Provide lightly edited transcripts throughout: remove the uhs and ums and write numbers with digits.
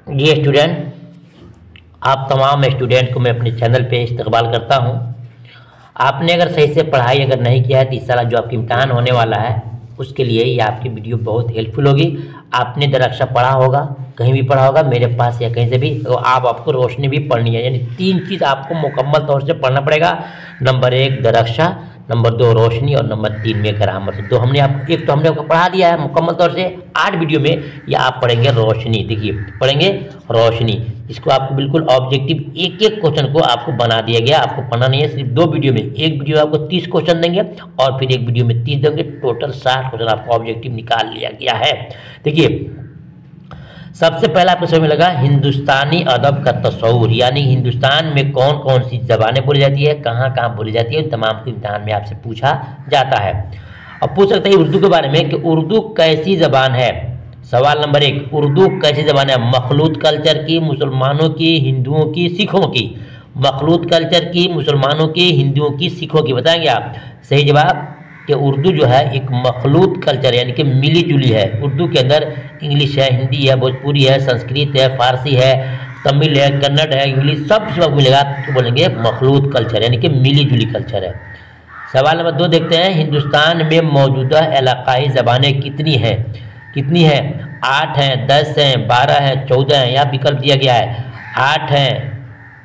जी student, आप तमाम student को मैं अपने चैनल पे इस्तकबाल करता हूं। आपने अगर सही से पढ़ाई अगर नहीं किया है तो इस साल जो आपकी इम्तहान होने वाला है उसके लिए ये आपकी वीडियो बहुत हेल्पफुल होगी। आपने दरअक्षा पढ़ा होगा, कहीं भी पढ़ा होगा, मेरे पास या कहीं से भी, तो आपको रोशनी भी पढ़नी है। यानी 3 चीज़ आपको मुकम्मल तौर से पढ़ना पड़ेगा। नंबर 1 दरअक्षा, नंबर 2 रोशनी और नंबर 3 में ग्रामर। तो हमने आपको पढ़ा दिया है मुकम्मल तौर से 8 वीडियो में। या आप पढ़ेंगे रोशनी। देखिए पढ़ेंगे रोशनी, इसको आपको बिल्कुल ऑब्जेक्टिव एक एक क्वेश्चन को आपको बना दिया गया। आपको पढ़ना नहीं है, सिर्फ 2 वीडियो में। एक वीडियो में आपको 30 क्वेश्चन देंगे और फिर एक वीडियो में 30 देंगे। टोटल 60 क्वेश्चन आपको ऑब्जेक्टिव निकाल लिया गया है। देखिए सबसे पहला आपको समझ में लगा हिंदुस्तानी अदब का तस्वुर, यानी हिंदुस्तान में कौन कौन सी ज़बानें बोली जाती है, कहाँ कहाँ बोली जाती है, तमाम को इम्तहान में आपसे पूछा जाता है। अब पूछ सकते हैं उर्दू के बारे में कि उर्दू कैसी ज़बान है। सवाल नंबर 1, उर्दू कैसी ज़बान है? मखलूत कल्चर की, मुसलमानों की, हिंदुओं की, सिखों की। मखलूत कल्चर की, मुसलमानों की, हिंदुओं की, सिखों की। बताएंगे आप? सही जवाब कि उर्दू जो है एक मखलूत कल्चर यानी कि मिली जुली है। उर्दू के अंदर इंग्लिश है, हिंदी है, भोजपुरी है, संस्कृत है, फारसी है, तमिल है, कन्नड़ है, इंग्लिश, सब मिलेगा तो बोलेंगे मखलूत कल्चर यानी कि मिली जुली कल्चर है। सवाल नंबर 2 देखते हैं, हिंदुस्तान में मौजूदा इलाकाई ज़बानें कितनी हैं? कितनी हैं? 8 हैं, 10 हैं, 12 हैं, 14 हैं। यहाँ विकल्प दिया गया है। 8 हैं,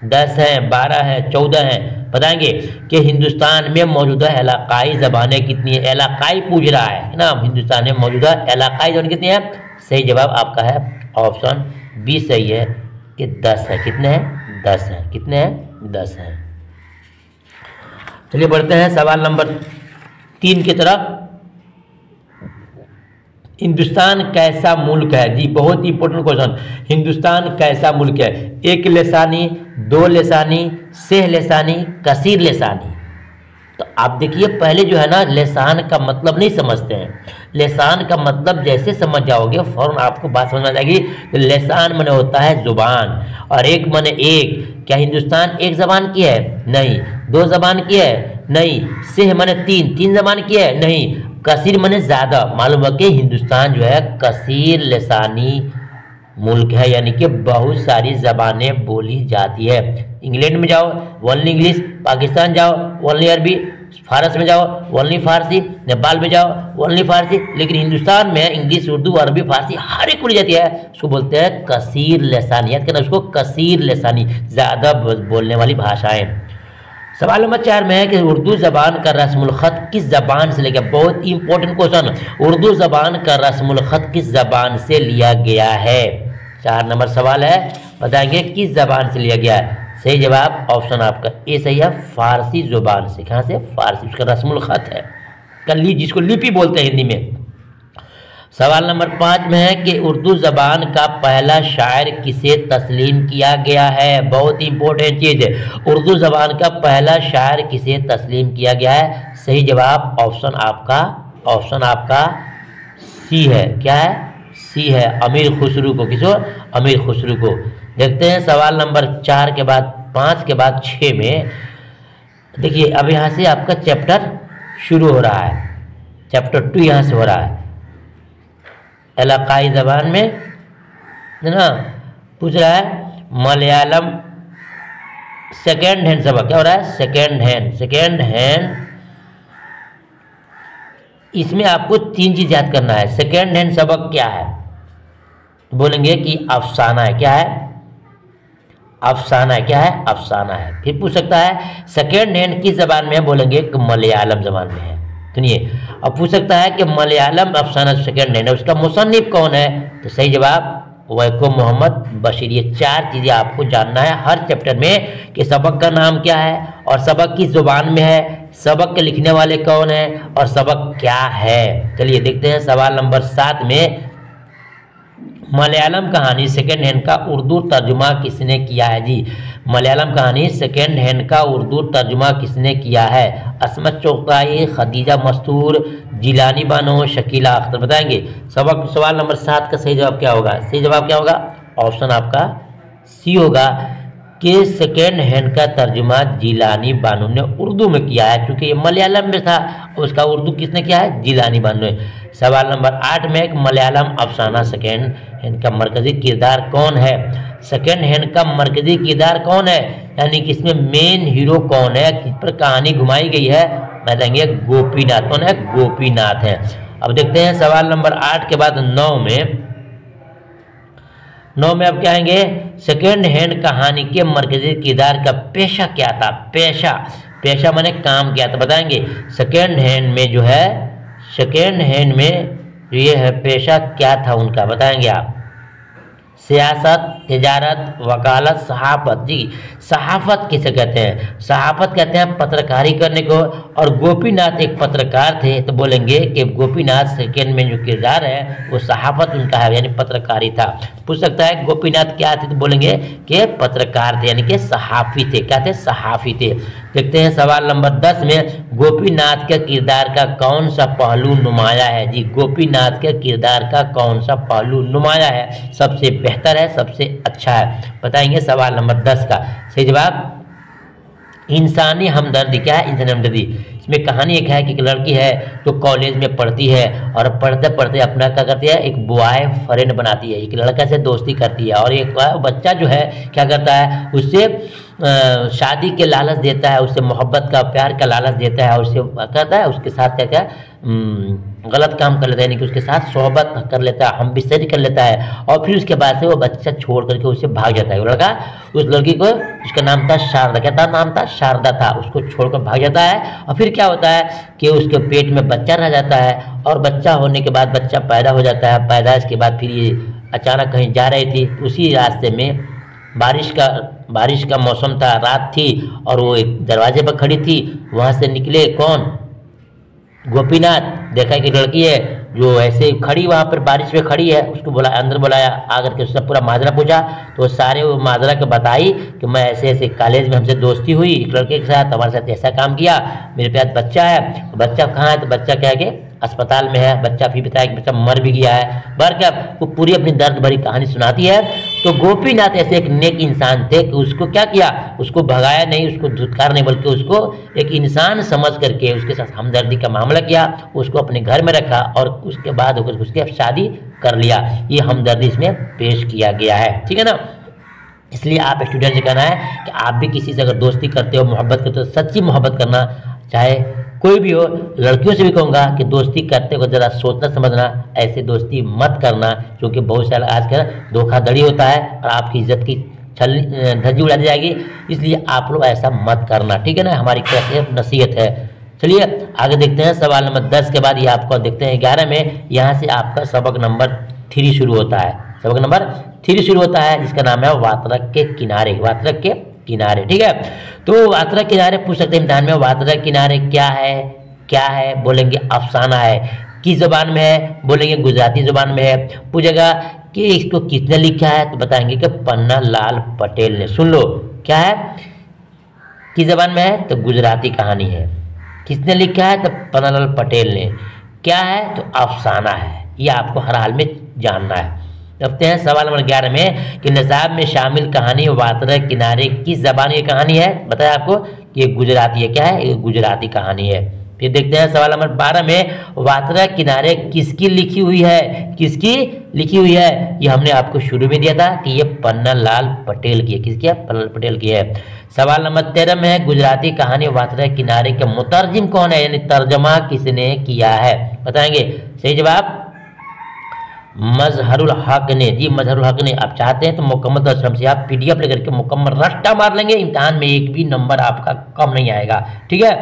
10 हैं, 12 हैं, 14 हैं। बताएंगे कि हिंदुस्तान में मौजूदा इलाकाई ज़बानें कितनी है? इलाकाई पूछ रहा है ना। हिंदुस्तान में मौजूदा इलाकाई ज़बानें कितनी है? सही जवाब आपका है ऑप्शन बी सही है कि 10 है। कितने हैं? 10 हैं। कितने हैं? 10 हैं। चलिए बढ़ते हैं सवाल नंबर 3 की तरफ। हिंदुस्तान कैसा मुल्क है? जी बहुत ही इंपॉर्टेंट क्वेश्चन। हिंदुस्तान कैसा मुल्क है? 1 लिसानी, 2 लिसानी, 6 लिसानी, कसीर लिसानी। तो आप देखिए पहले जो है ना लिसान का मतलब नहीं समझते हैं। लिसान का मतलब जैसे समझ जाओगे फौरन आपको बात समझ में आ जाएगी। तो लिसान माने होता है जुबान और एक माने एक। क्या हिंदुस्तान एक ज़बान की है? नहीं। 2 ज़बान की है? नहीं। 6 माने 3 ज़बान की है? नहीं। कसीर माने ज़्यादा। मालूम है कि हिंदुस्तान जो है कसीर लिसानी मुल्क है, यानी कि बहुत सारी ज़बानें बोली जाती है। इंग्लैंड में जाओ ओनली इंग्लिश, पाकिस्तान जाओ ओनली अरबी, फारस में जाओ ओनली फारसी, नेपाल में जाओ ओनली फारसी, लेकिन हिंदुस्तान में इंग्लिश, उर्दू, अरबी, फारसी हर एक बोली जाती है। उसको बोलते हैं कसीर लिसानी। याद करना उसको, कसीर लिसानी, ज़्यादा बोलने वाली भाषाएँ। सवाल नंबर 4 में है कि उर्दू ज़बान का रस्मुल ख़त किस ज़बान से लिया गया? बहुत ही इंपॉर्टेंट क्वेश्चन। उर्दू ज़बान का रस्मुल ख़त किस ज़बान से लिया गया है? 4 नंबर सवाल है, बताएंगे किस ज़बान से लिया गया है? सही जवाब ऑप्शन आपका ए सही है, फारसी ज़ुबान से। कहाँ से? फारसी। उसका रस्मुल ख़त है, कली जिसको लिपि बोलते हैं हिंदी में। सवाल नंबर 5 में है कि उर्दू ज़बान का पहला शायर किसे तस्लीम किया गया है? बहुत ही इंपॉर्टेंट चीज़ है। उर्दू ज़बान का पहला शायर किसे तस्लीम किया गया है? सही जवाब ऑप्शन आपका सी है। क्या है? सी है, अमीर खुसरू को। किसको? अमीर खुसरू को। देखते हैं सवाल नंबर 4 के बाद 5 के बाद 6 में। देखिए अब यहाँ से आपका चैप्टर शुरू हो रहा है। चैप्टर 2 यहाँ से हो रहा है। इलाकाई ज़बान में है ना, पूछ रहा है मलयालम सेकेंड हैंड सबक। क्या हो रहा है? Second hand. इसमें आपको 3 चीज़ याद करना है। सेकेंड हैंड सबक क्या है? बोलेंगे कि अफसाना है। क्या है? अफसाना है। क्या है? अफसाना है। फिर पूछ सकता है सेकेंड हैंड किस ज़बान में है? बोलेंगे कि मलयालम ज़बान में है। सुनिए, अब पूछ सकता है कि मलयालम अफसाना सेकेंड हैंड है, उसका मुसन्निफ कौन है? तो सही जवाब वैको मोहम्मद बशीर। ये 4 चीज़ें आपको जानना है हर चैप्टर में कि सबक का नाम क्या है और सबक किस ज़ुबान में है, सबक के लिखने वाले कौन है और सबक क्या है। चलिए देखते हैं सवाल नंबर 7 में। मलयालम कहानी सेकेंड हैंड का उर्दू तर्जुमा किसने किया है? जी मलयालम कहानी सेकेंड हैंड का उर्दू तर्जुमा किसने किया है? असमत चौकताई, खदीजा मस्तूर, जिलानी बानो, शकीला अख्तर। बताएंगे सवाल नंबर 7 का सही जवाब क्या होगा? सही जवाब क्या होगा? ऑप्शन आपका सी होगा कि सेकेंड हैंड का तर्जुमा जिलानी बानो ने उर्दू में किया है, क्योंकि ये मलयालम में था, उसका उर्दू किसने किया है? जिलानी बानो ने। सवाल नंबर 8 में एक मलयालम अफसाना सेकेंड हैंड का मरकजी किरदार कौन है? सेकेंड हैंड का मरकजी किरदार कौन है, यानी कि इसमें मेन हीरो कौन है, किस पर कहानी घुमाई गई है? बताएंगे गोपीनाथ। कौन है? गोपीनाथ है। अब देखते हैं सवाल नंबर 8 के बाद 9 में। 9 में अब क्या आएंगे? सेकेंड हैंड कहानी के मरकजी किरदार का पेशा क्या था? पेशा माने काम क्या था, बताएंगे। सेकेंड हैंड में जो है, सेकेंड हैंड में जो ये है पेशा क्या था उनका, बताएंगे आप। सियासत, तिजारत, वकालत, सहाफत। जी, सहाफत किसे कहते हैं? सहाफत कहते हैं पत्रकारी करने को, और गोपीनाथ एक पत्रकार थे, तो बोलेंगे कि गोपीनाथ सेकेंड में जो किरदार है वो सहाफत उनका है, यानी पत्रकारी था। पूछ सकता है गोपीनाथ क्या थे, तो बोलेंगे कि पत्रकार थे, यानी कि सहाफी थे। क्या थे? सहाफी थे। देखते हैं सवाल नंबर 10 में, गोपीनाथ के किरदार का कौन सा पहलू नुमाया है? जी, गोपीनाथ के किरदार का कौन सा पहलू नुमाया है, सबसे बेहतर है, सबसे अच्छा है, बताएंगे। सवाल नंबर 10 का सही जवाब इंसानी हमदर्दी। क्या है? इंसानी हमदर्दी। इसमें कहानी एक है कि एक लड़की है जो कॉलेज में पढ़ती है, और पढ़ते पढ़ते अपना क्या करती है, एक बॉय फ्रेंड बनाती है, एक लड़का से दोस्ती करती है, और एक बच्चा जो है क्या करता है, उससे शादी के लालच देता है, उससे मोहब्बत का, प्यार का लालच देता है, और उससे कहता है उसके साथ क्या क्या गलत काम कर लेता है, यानी कि उसके साथ सोहबत कर लेता है, हम बिस्तरी कर लेता है, और फिर उसके बाद से वो बच्चा छोड़ करके उससे भाग जाता है। वो लड़का उस लड़की को, उसका नाम था शारदा, क्या था नाम था? शारदा था। उसको छोड़कर भाग जाता है, और फिर क्या होता है कि उसके पेट में बच्चा रह जाता है, और बच्चा होने के बाद बच्चा पैदा हो जाता है। पैदाइश के बाद फिर ये अचानक कहीं जा रही थी, उसी रास्ते में बारिश का मौसम था, रात थी, और वो एक दरवाजे पर खड़ी थी। वहाँ से निकले कौन? गोपीनाथ। देखा कि लड़की है जो ऐसे खड़ी वहाँ पर बारिश में खड़ी है, उसको बोला, अंदर बुलाया, आकर के उससे पूरा माजरा पूछा, तो सारे वो माजरा को बताई कि मैं ऐसे ऐसे कॉलेज में हमसे दोस्ती हुई एक लड़के के साथ, हमारे साथ ऐसा काम किया, मेरे पास बच्चा है। बच्चा कहाँ है? तो बच्चा क्या है कि अस्पताल में है। बच्चा फिर बताया कि बच्चा मर भी गया है। बर क्या वो पूरी अपनी दर्द भरी कहानी सुनाती है। तो गोपीनाथ ऐसे एक नेक इंसान थे कि उसको क्या किया, उसको भगाया नहीं, उसको धुतकार नहीं, बल्कि उसको एक इंसान समझ करके उसके साथ हमदर्दी का मामला किया, उसको अपने घर में रखा, और उसके बाद उसके शादी कर लिया। ये हमदर्दी इसमें पेश किया गया है, ठीक है ना। इसलिए आप स्टूडेंट से कहना है कि आप भी किसी से अगर दोस्ती करते हो, मोहब्बत करते हो, सच्ची मोहब्बत करना, चाहे कोई भी हो। लड़कियों से भी कहूँगा कि दोस्ती करते हो ज़रा सोचना समझना, ऐसे दोस्ती मत करना, क्योंकि बहुत सारा आजकल धोखाधड़ी होता है और आपकी इज्जत की धज्जी उड़ा दी जाएगी। इसलिए आप लोग ऐसा मत करना, ठीक है ना। हमारी नसीहत है। चलिए आगे देखते हैं सवाल नंबर 10 के बाद ये आपको देखते हैं 11 में। यहाँ से आपका सबक नंबर 3 शुरू होता है। सबक नंबर 3 शुरू होता है, जिसका नाम है वात्रक के किनारे। वात्रक के किनारे, ठीक है। तो वात्रक किनारे पूछ सकते हैं इम्तिहान में, वात्रक किनारे क्या है? बोलेंगे अफसाना है। किस ज़बान में है? बोलेंगे गुजराती ज़बान में है। पूछेगा कि इसको किसने लिखा है? तो बताएंगे कि पन्ना लाल पटेल ने। सुन लो क्या है, किस ज़बान में है? तो गुजराती कहानी है। किसने लिखा है? तो पन्ना लाल पटेल ने। क्या है? तो अफसाना है। ये आपको हर हाल में जानना है। देखते हैं सवाल नंबर 11 में कि निसाब में शामिल कहानी वात्रक किनारे किस ज़बान की कहानी है? बताया आपको कि ये गुजराती है। क्या है? ये गुजराती कहानी है। फिर देखते हैं सवाल नंबर 12 में, वात्रक किनारे किसकी लिखी हुई है? किसकी लिखी हुई है? ये हमने आपको शुरू में दिया था कि ये पन्ना लाल पटेल की है। किसकी है? पन्ना लाल पटेल की है। सवाल नंबर 13 में है, गुजराती कहानी वात्रक किनारे के मुतरजिम कौन है, यानी तर्जमा किसने किया है? बताएंगे। सही जवाब मजहरुल हक ने। जी मजहरुल हक ने। आप चाहते हैं तो मुकम्मल दर्शन से आप PDF लेकर के मुकम्मल रट्टा मार लेंगे, इम्तिहान में एक भी नंबर आपका कम नहीं आएगा, ठीक है।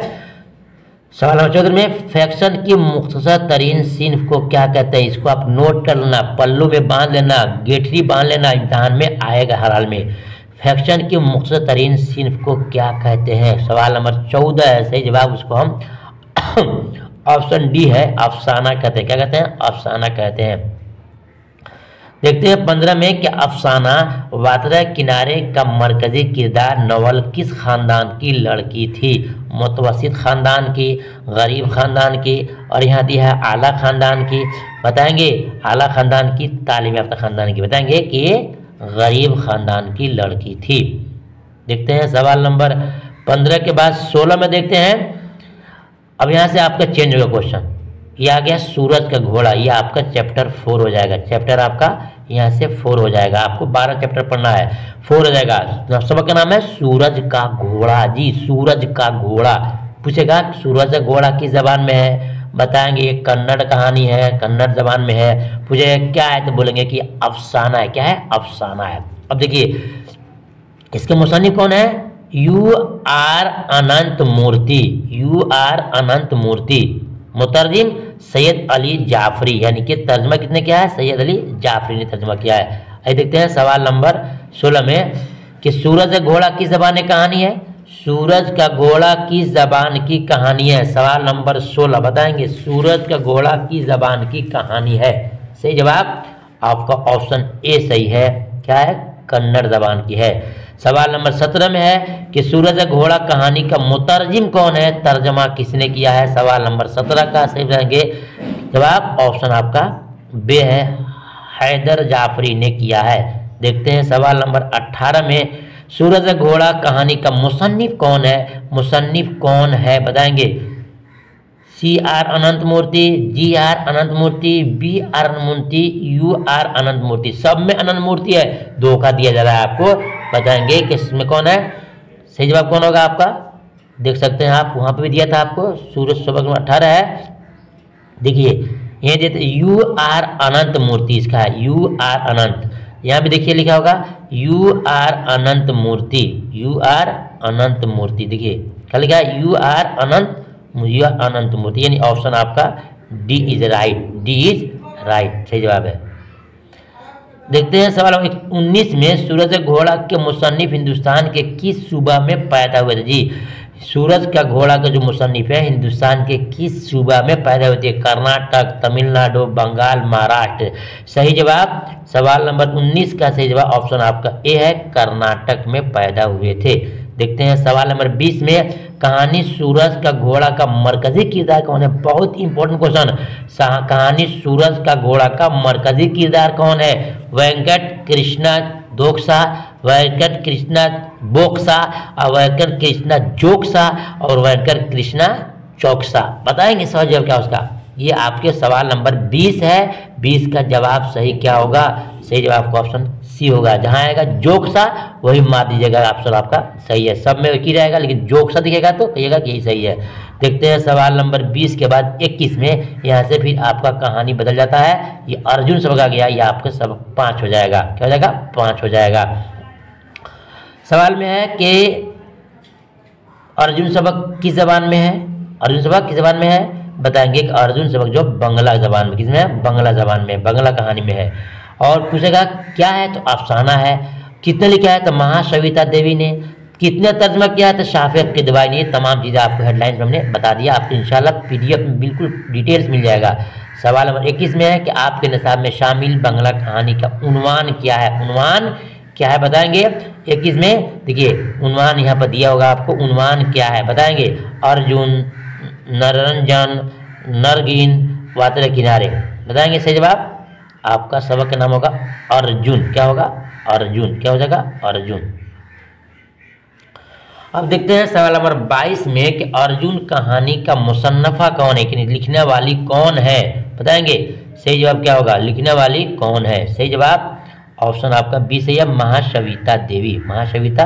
सवाल नंबर 14 में, फैक्शन की मुख्तसर तरीन सिन्फ को क्या कहते हैं? इसको आप नोट कर लेना, पल्लू में बांध लेना, गेठरी बांध लेना, इम्तिहान में आएगा हर हाल में। फैक्शन की मुख्तसर तरीन सिन्फ को क्या कहते हैं? सवाल नंबर 14 है। सही जवाब उसको हम ऑप्शन डी है, अफसाना कहते हैं। क्या कहते हैं? अफसाना कहते हैं। देखते हैं 15 में कि अफसाना वात्रक किनारे का मरकजी किरदार नवल किस खानदान की लड़की थी? मुतवस्सित खानदान की, गरीब खानदान की, और यहाँ दिया है आला खानदान की। बताएंगे आला खानदान की, तालीम याफ्ता खानदान की। बताएंगे कि ये गरीब खानदान की लड़की थी। देखते हैं सवाल नंबर 15 के बाद 16 में देखते हैं। अब यहाँ से आपका चेंज होगा क्वेश्चन, ये आ गया सूरज का घोड़ा, ये आपका चैप्टर 4 हो जाएगा। चैप्टर आपका यहाँ से 4 हो जाएगा, आपको 12 चैप्टर पढ़ना है, 4 हो जाएगा। सबक का नाम है सूरज का घोड़ा जी, सूरज का घोड़ा। पूछेगा सूरज का घोड़ा किस जबान में है, बताएंगे ये कन्नड़ कहानी है, कन्नड़ जबान में है। पूछेगा क्या है, तो बोलेंगे कि अफसाना है। क्या है, अफसाना है। अब देखिए इसके मुसन्निफ कौन है, U R Ananth Murthy, U R Ananth Murthy. मुतरजिम सैयद अली जाफरी, यानी कि तर्जमा किसने किया है, सैयद अली जाफरी ने तर्जमा किया है। अब देखते हैं सवाल नंबर 16 में कि सूरज का घोड़ा किस जबान की कहानी है, सूरज का घोड़ा किस जबान की कहानी है। सवाल नंबर 16 बताएंगे सूरज का घोड़ा किस जबान की कहानी है। सही जवाब आपका ऑप्शन ए सही है, क्या है, कन्नड़ जबान की है। सवाल नंबर 17 में है कि सूरज का घोड़ा कहानी का मुतरजिम कौन है, तर्जमा किसने किया है। सवाल नंबर 17 का सही बताएंगे जवाब ऑप्शन आपका बे है, हैदर जाफरी ने किया है। देखते हैं सवाल नंबर 18 में सूरज का घोड़ा कहानी का मुसन्निफ कौन है, मुसन्निफ कौन है बताएंगे। C R Ananth Murthy, G R Ananth Murthy, B R Ananth Murthy, U R Ananth Murthy. सब में अनंत मूर्ति है, धोखा दिया जा रहा है आपको। बताएंगे कि इसमें कौन है, सही जवाब कौन होगा आपका, देख सकते हैं आप, वहां पे भी दिया था आपको, सूरज सबक में 18 है। देखिए ये देते यू आर अनंत मूर्ति, इसका है यू आर अनंत। यहाँ भी देखिए लिखा होगा U R Ananth Murthy, U R Ananth Murthy. देखिए क्या लिखा है, U R Ananth, U R Ananth Murthy, यानी ऑप्शन आपका D is right, D is right, सही जवाब है। देखते हैं सवाल 19 में सूरज का घोड़ा के मुसन्निफ हिंदुस्तान के किस सूबा में पैदा हुए थे जी। सूरज का घोड़ा का जो मुसन्निफ है हिंदुस्तान के किस सूबा में पैदा हुए थे, कर्नाटक, तमिलनाडु, बंगाल, महाराष्ट्र। सही जवाब सवाल नंबर 19 का सही जवाब ऑप्शन आपका ए है, कर्नाटक में पैदा हुए थे। देखते हैं सवाल नंबर 20 में कहानी सूरज का घोड़ा का मरकजी किरदार कौन है। बहुत इंपॉर्टेंट क्वेश्चन, कहानी सूरज का घोड़ा का मरकजी किरदार कौन है। वेंकट कृष्णा दोक्सा, वेंकट कृष्णा बोक्सा, और वेंकट कृष्णा जोक्सा, और वेंकट कृष्णा चौकसा। बताएंगे सही जवाब क्या उसका, ये आपके सवाल नंबर 20 है। 20 का जवाब सही क्या होगा, सही जवाब का ऑप्शन सी होगा। जहां आएगा जोक्सा वही मार दीजिएगा, ऑप्शन आपका सही है। सब में एक ही रहेगा, लेकिन जोक्सा दिखेगा तो कहिएगा कि यही सही है। देखते हैं सवाल नंबर 20 के बाद 21 में, यहाँ से फिर आपका कहानी बदल जाता है। ये अर्जुन सबक आ गया, ये आपका सबक 5 हो जाएगा। क्या हो जाएगा, 5 हो जाएगा। सवाल में है कि अर्जुन सबक किस जबान में है, अर्जुन सबक किस जबान में है। बताएंगे कि अर्जुन सबक जो बंगला जबान में, किसमें है, बंगला जबान में, बंगला कहानी में है। और पूछेगा क्या है, तो अफसाना है। कितने लिखा है, तो महासविता देवी ने। कितने तर्जमा किया है, तो शाफिक किदवाई ने। तमाम चीज़ें आपको हेडलाइंस में हमने बता दिया, आपको इंशाल्लाह पीडीएफ में बिल्कुल डिटेल्स मिल जाएगा। सवाल नंबर 21 में है कि आपके निसाब में शामिल बंगला कहानी का उन्वान क्या है, उन्वान क्या है बताएंगे। 21 में देखिए उन्वान यहाँ पर दिया होगा आपको, उन्वान क्या है बताएंगे। अर्जुन, नरंजन, नरगिन, वातर किनारे। बताएंगे सही जवाब आपका सबक का नाम होगा अर्जुन। क्या होगा, अर्जुन। क्या हो जाएगा, अर्जुन। अब देखते हैं सवाल नंबर 22 में कि अर्जुन कहानी का मुसन्नफा कौन है, कि लिखने वाली कौन है। बताएंगे सही जवाब क्या होगा, लिखने वाली कौन है। सही जवाब ऑप्शन आपका बी सही है, महासविता देवी, महासविता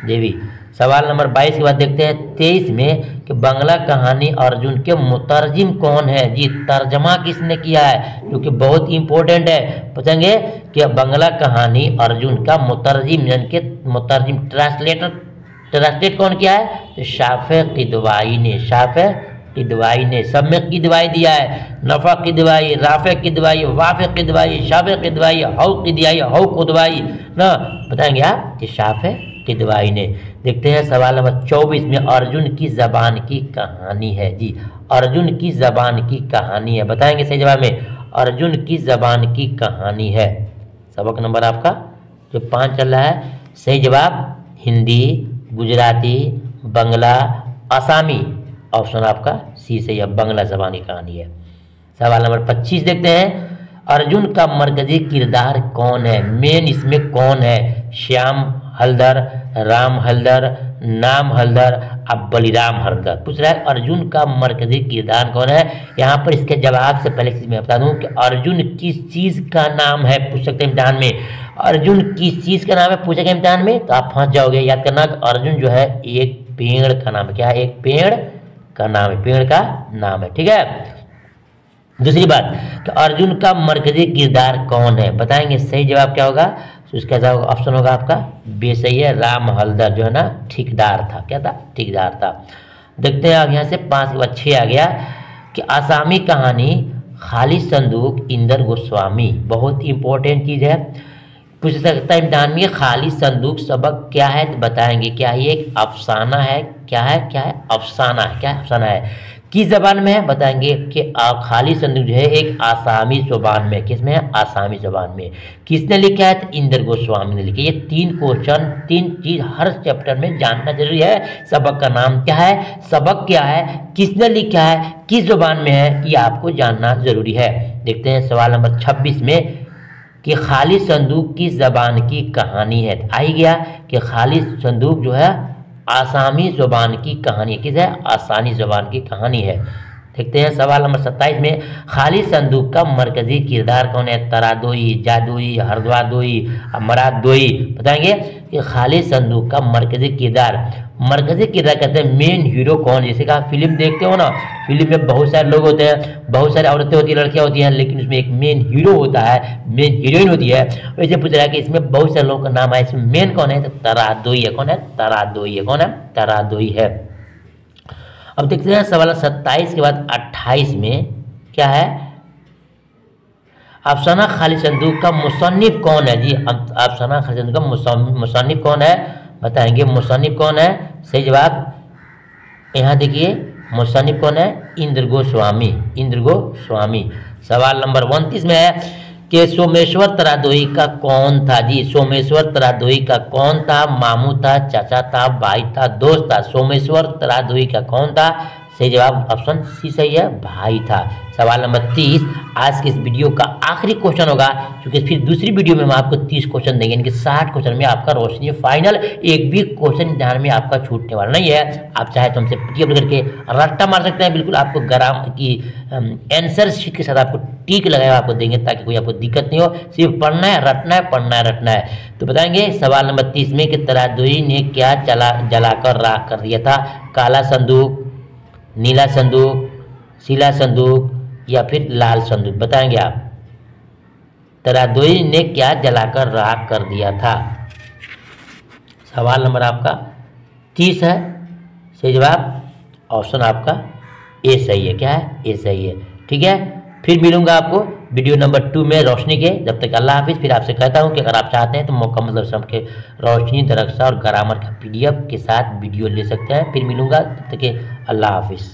देवी। सवाल नंबर 22 के बाद देखते हैं 23 में कि बंगला कहानी अर्जुन के मुतरजिम कौन है जी। तर्जमा किसने किया है, क्योंकि बहुत इंपॉर्टेंट है। पूछेंगे कि बंगला कहानी अर्जुन का मुतरजिम, यानी कि मुतरजिम ट्रांसलेट कौन किया है, तो शाफे किदवाई ने, शाफे किदवाई ने। सब में किदवाई दिया है, नफा किदवाई, राफे किदवाई, वाफे किदवाई, शाफे किदवाई, हौ किदवाई, हौ खुदवाई ना। बताएंगे आप कि शाफे किदवाई ने। देखते हैं सवाल नंबर 24 में अर्जुन की जबान की कहानी है जी। अर्जुन की जबान की कहानी है। बताएंगे सही जवाब में अर्जुन की जबान की कहानी है। सबक नंबर आपका जो 5 चल रहा है, सही जवाब हिंदी, गुजराती, बंगला, आसामी। ऑप्शन आपका सी से या बंगला जबान की कहानी है। सवाल नंबर 25 देखते हैं अर्जुन का मरकजी किरदार कौन है, मेन इसमें कौन है। श्याम हलदर, राम हलदर, नाम हलदर, अब बलिराम हलदर। पूछ रहा है अर्जुन का मरकजी किरदार कौन है। यहाँ पर इसके जवाब से पहले चीज मैं बता दूं कि अर्जुन किस चीज का नाम है, पूछ सकते हैं इम्तिहान में। अर्जुन किस चीज का नाम है पूछेगा इम्तिहान में तो आप फंस जाओगे। याद करना अर्जुन जो है एक पेड़ का नाम है। क्या है, एक पेड़ का नाम है, पेड़ का नाम है, ठीक है। दूसरी बात कि अर्जुन का मरकजी किरदार कौन है, बताएंगे। सही जवाब क्या होगा, तो इसका जवाब ऑप्शन होगा आपका बी सही है, राम हलदर जो है ना ठेकेदार था। क्या था, ठेकेदार था। देखते हैं अब यहाँ से 5 के बाद 6 आ गया कि आसामी कहानी खाली संदूक इंदर गोस्वामी, बहुत इंपॉर्टेंट चीज है, पूछ सकता है इम्तिहान में। खाली संदूक सबक क्या है तो बताएंगे। क्या ये एक अफसाना है, क्या है, क्या है, अफसाना है। क्या अफसाना है, किस जबान में है बताएंगे कि खाली संदूक जो है एक आसामी जुबान में, किसमें है, आसामी जुबान में। किसने लिखा है तो इंदर गोस्वामी ने लिखा। ये 3 क्वेश्चन, 3 चीज हर चैप्टर में जानना जरूरी है। सबक का नाम क्या है, सबक क्या है, किसने लिखा है, किस जुबान में है, ये आपको जानना जरूरी है। देखते हैं सवाल नंबर 26 में कि खाली संदूक किस जबान की कहानी है। आ ही गया कि खाली संदूक जो है आसामी जुबान की कहानी, किस है, आसानी जुबान की कहानी है। देखते हैं सवाल नंबर 27 में खाली संदूक का मरकजी किरदार कौन है। तरादोई, जादुई, हरद्वादोई, मरादोई। बताएंगे कि खाली संदूक का मरकजी किरदार, मरकजी किरदार कहते हैं मेन हीरो कौन। जैसे कि आप फिल्म देखते हो ना, फिल्म में बहुत सारे लोग होते हैं, बहुत सारी औरतें होती हैं, लड़कियां होती हैं, लेकिन उसमें एक मेन हीरो होता है, मेन हीरोइन होती है। वैसे पूछ रहा है कि इसमें बहुत सारे लोगों का नाम है, इसमें मेन कौन है तो तरादोई है। कौन है, तरादोई है। कौन है, तरादोई है। अब देखते हैं सवाल 27 के बाद 28 में क्या है, अफसाना खाली संदूक का मुसन्निफ कौन है जी। अफसाना खाली संदूक का मुसन्निफ कौन है बताएंगे। मुसन्निफ कौन है, सही जवाब यहाँ देखिए, मुसन्निफ कौन है, इंद्र गोस्वामी, इंद्र गोस्वामी। सवाल नंबर 29 में है कि सोमेश्वर तरादोई का कौन था जी। सोमेश्वर तरादोई का कौन था, मामू था, चाचा था, भाई था, दोस्त था। सोमेश्वर तरादोई का कौन था, सही जवाब ऑप्शन सी सही है, भाई था। सवाल नंबर 30 आज के इस वीडियो का आखिरी क्वेश्चन होगा, क्योंकि फिर दूसरी वीडियो में हम आपको 30 क्वेश्चन देंगे, यानी कि 60 क्वेश्चन में आपका रोशनी फाइनल। एक भी क्वेश्चन ध्यान में आपका छूटने वाला नहीं है। आप चाहे तो हमसे पीडीएफ करके रट्टा मार सकते हैं, बिल्कुल आपको ग्राम की आंसर शीट के साथ आपको टीक लगाया आपको देंगे, ताकि कोई आपको दिक्कत नहीं हो। सिर्फ पढ़ना है, रटना है, पढ़ना है, रटना है। तो बताएंगे सवाल नंबर 30 में कि तरादोई ने क्या जलाकर राख कर दिया था। काला संदूक, नीला संदूक, सीला संदूक या फिर लाल संदूक, बताएंगे आप। तरादोई ने क्या जलाकर राख कर दिया था। सवाल नंबर आपका 30 है, सही जवाब ऑप्शन आपका ए सही है। क्या है, ए सही है, ठीक है। फिर मिलूंगा आपको वीडियो नंबर 2 में रोशनी के। जब तक अल्लाह हाफिज़। फिर आपसे कहता हूं कि अगर आप चाहते हैं तो मुकम्मल दर्शन के रोशनी, दरक्षा और ग्रामर का पीडीएफ के साथ वीडियो ले सकते हैं। फिर मिलूंगा, तब तक के अल्लाह हाफिज़।